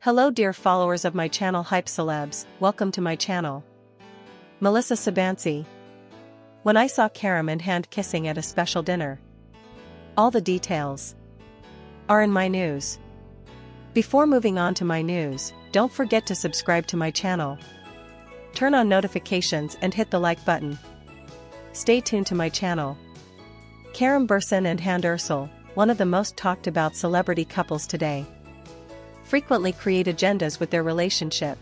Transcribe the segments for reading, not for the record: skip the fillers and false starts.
Hello dear followers of my channel Hype Celebs, welcome to my channel. Melisa Sabancı. When I saw Kerem and Hande kissing at a special dinner. All the details are in my news. Before moving on to my news, don't forget to subscribe to my channel. Turn on notifications and hit the like button. Stay tuned to my channel. Kerem and Hande, one of the most talked about celebrity couples today, frequently create agendas with their relationship.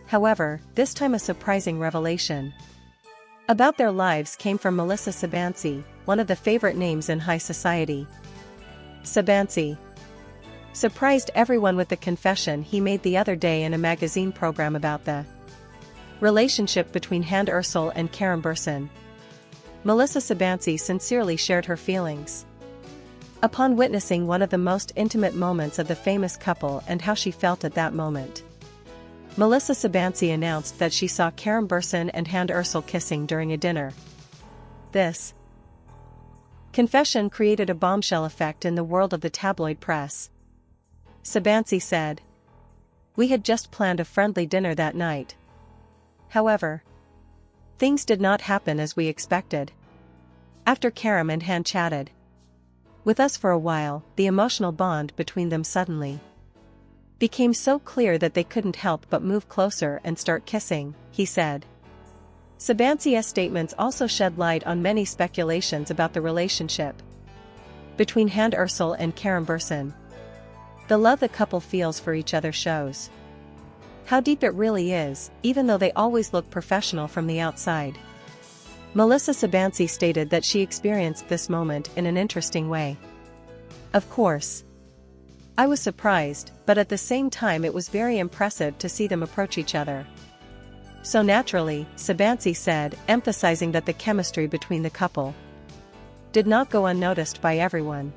However, this time a surprising revelation about their lives came from Melisa Sabancı, one of the favorite names in high society. Sabancı surprised everyone with the confession he made the other day in a magazine program about the relationship between Hande and Kerem. Melisa Sabancı sincerely shared her feelings upon witnessing one of the most intimate moments of the famous couple and how she felt at that moment. Melisa Sabancı announced that she saw Kerem and Hande kissing during a dinner. This confession created a bombshell effect in the world of the tabloid press. Sabancı said, "We had just planned a friendly dinner that night. However, things did not happen as we expected. After Kerem and Hande chatted with us for a while, the emotional bond between them suddenly became so clear that they couldn't help but move closer and start kissing," he said. Sabancı's statements also shed light on many speculations about the relationship between Hande and Kerem. The love the couple feels for each other shows how deep it really is, even though they always look professional from the outside. Melisa Sabancı stated that she experienced this moment in an interesting way. "Of course, I was surprised, but at the same time it was very impressive to see them approach each other. So naturally," Sabancı said, emphasizing that the chemistry between the couple did not go unnoticed by everyone.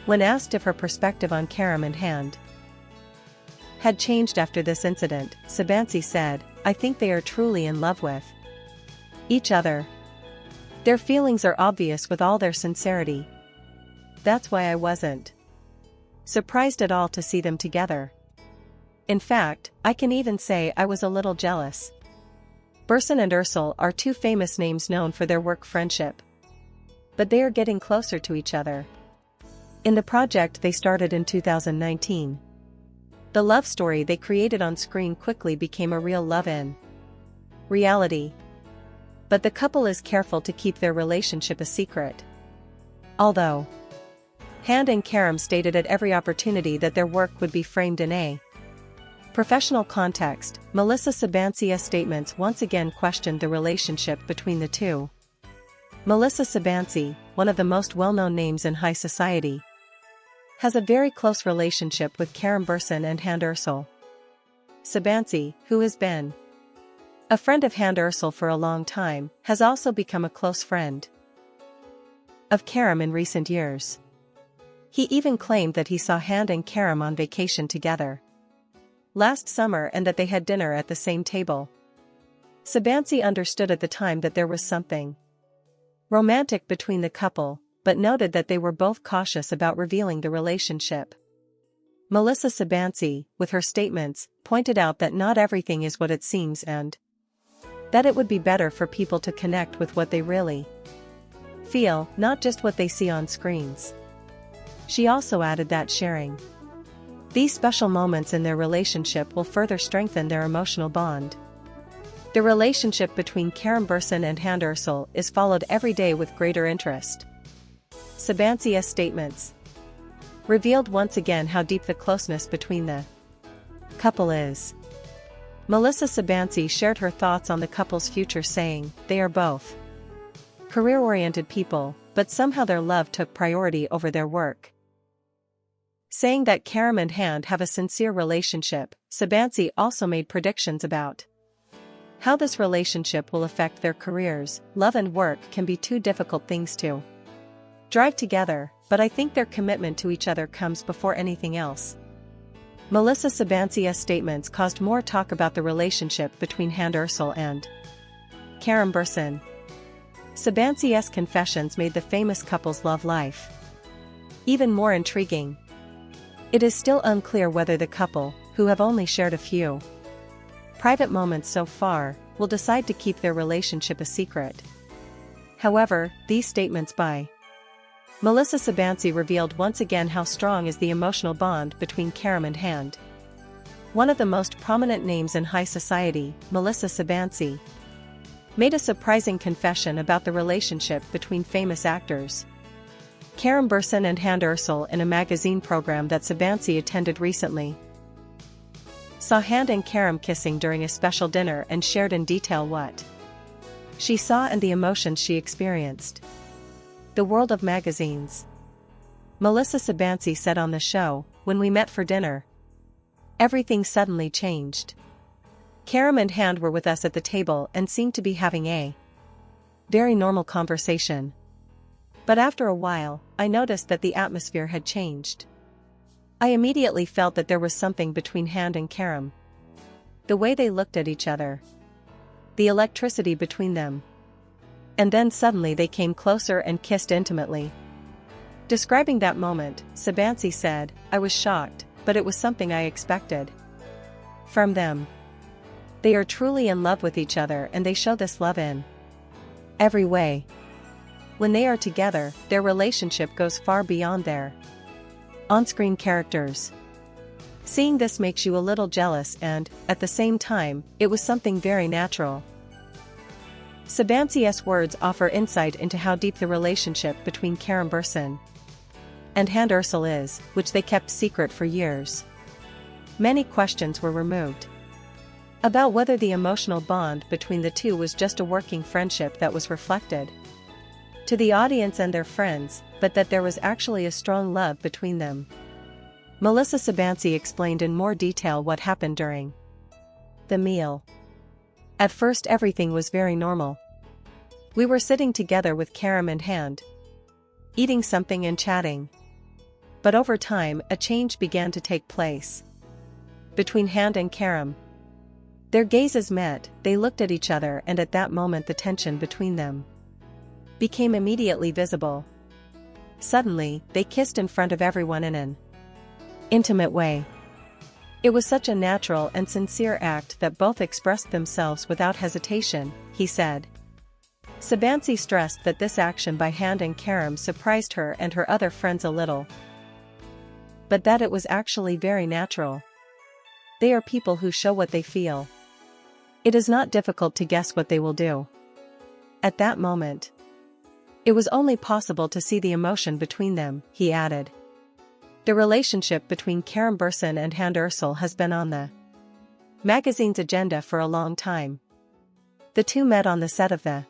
When asked if her perspective on Kerem and Hande had changed after this incident, Sabancı said, "I think they are truly in love with each other. Their feelings are obvious with all their sincerity. That's why I wasn't surprised at all to see them together. In fact, I can even say I was a little jealous." And are two famous names known for their work friendship, but they are getting closer to each other. In the project they started in 2019. The love story they created on screen quickly became a real love in reality. But the couple is careful to keep their relationship a secret. Although Hande and Kerem stated at every opportunity that their work would be framed in a professional context, Melisa Sabancı's statements once again questioned the relationship between the two. Melisa Sabancı, one of the most well-known names in high society, has a very close relationship with Kerem and Hande. Sabancı, who has been a friend of Hande for a long time, has also become a close friend of Kerem in recent years. He even claimed that he saw Hande and Kerem on vacation together last summer and that they had dinner at the same table. Sabancı understood at the time that there was something romantic between the couple, but noted that they were both cautious about revealing the relationship. Melisa Sabancı, with her statements, pointed out that not everything is what it seems and that it would be better for people to connect with what they really feel, not just what they see on screens. She also added that sharing these special moments in their relationship will further strengthen their emotional bond. The relationship between Kerem and Hande is followed every day with greater interest. Sabancı's statements revealed once again how deep the closeness between the couple is. Melisa Sabancı shared her thoughts on the couple's future, saying, "They are both career-oriented people, but somehow their love took priority over their work." Saying that Kerem and Hande have a sincere relationship, Sabancı also made predictions about how this relationship will affect their careers. "Love and work can be two difficult things to drive together, but I think their commitment to each other comes before anything else." Melisa Sabancı's statements caused more talk about the relationship between Hande and Kerem. Sabancı's confessions made the famous couple's love life even more intriguing. It is still unclear whether the couple, who have only shared a few private moments so far, will decide to keep their relationship a secret. However, these statements by Melisa Sabancı revealed once again how strong is the emotional bond between Kerem and Hande. One of the most prominent names in high society, Melisa Sabancı, made a surprising confession about the relationship between famous actors. Kerem and Hande Erçel in a magazine program that Sabancı attended recently saw Hande and Kerem kissing during a special dinner and shared in detail what she saw and the emotions she experienced. The world of magazines. Melisa Sabancı said on the show, "When we met for dinner, everything suddenly changed. Kerem and Hande were with us at the table and seemed to be having a very normal conversation. But after a while, I noticed that the atmosphere had changed. I immediately felt that there was something between Hande and Kerem. The way they looked at each other. The electricity between them. And then suddenly they came closer and kissed intimately." Describing that moment, Sabancı said, "I was shocked, but it was something I expected from them. They are truly in love with each other and they show this love in every way. When they are together, their relationship goes far beyond their on-screen characters. Seeing this makes you a little jealous and, at the same time, it was something very natural." Sabancı's words offer insight into how deep the relationship between Kerem and Hande Erçel is, which they kept secret for years. Many questions were removed about whether the emotional bond between the two was just a working friendship that was reflected to the audience and their friends, but that there was actually a strong love between them. Melisa Sabancı explained in more detail what happened during the meal. "At first everything was very normal. We were sitting together with Kerem and Hande, eating something and chatting. But over time, a change began to take place between Hande and Kerem. Their gazes met, they looked at each other, and at that moment the tension between them became immediately visible. Suddenly, they kissed in front of everyone in an intimate way. It was such a natural and sincere act that both expressed themselves without hesitation," he said. Sabancı stressed that this action by Hande and Kerem surprised her and her other friends a little, but that it was actually very natural. They are people who show what they feel. It is not difficult to guess what they will do. At that moment, it was only possible to see the emotion between them," he added. The relationship between Kerem and Hande Erçel has been on the magazine's agenda for a long time. The two met on the set of the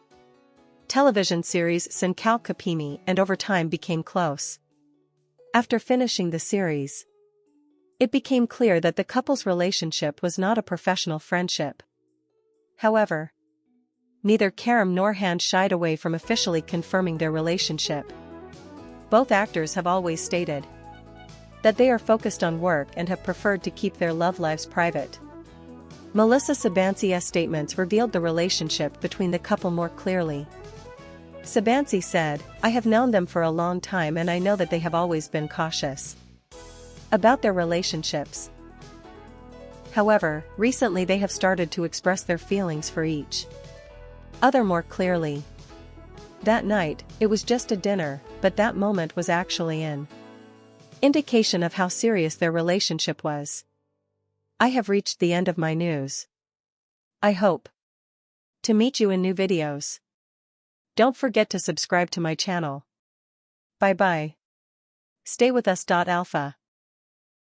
television series Sinkal Kapimi and over time became close. After finishing the series, it became clear that the couple's relationship was not a professional friendship. However, neither Kerem nor Hande shied away from officially confirming their relationship. Both actors have always stated that they are focused on work and have preferred to keep their love lives private. Melisa Sabancı's statements revealed the relationship between the couple more clearly. Sabancı said, "I have known them for a long time and I know that they have always been cautious about their relationships. However, recently they have started to express their feelings for each other more clearly. That night, it was just a dinner, but that moment was actually an indication of how serious their relationship was. I have reached the end of my news. I hope to meet you in new videos. Don't forget to subscribe to my channel. Bye bye. Stay with us. Alpha.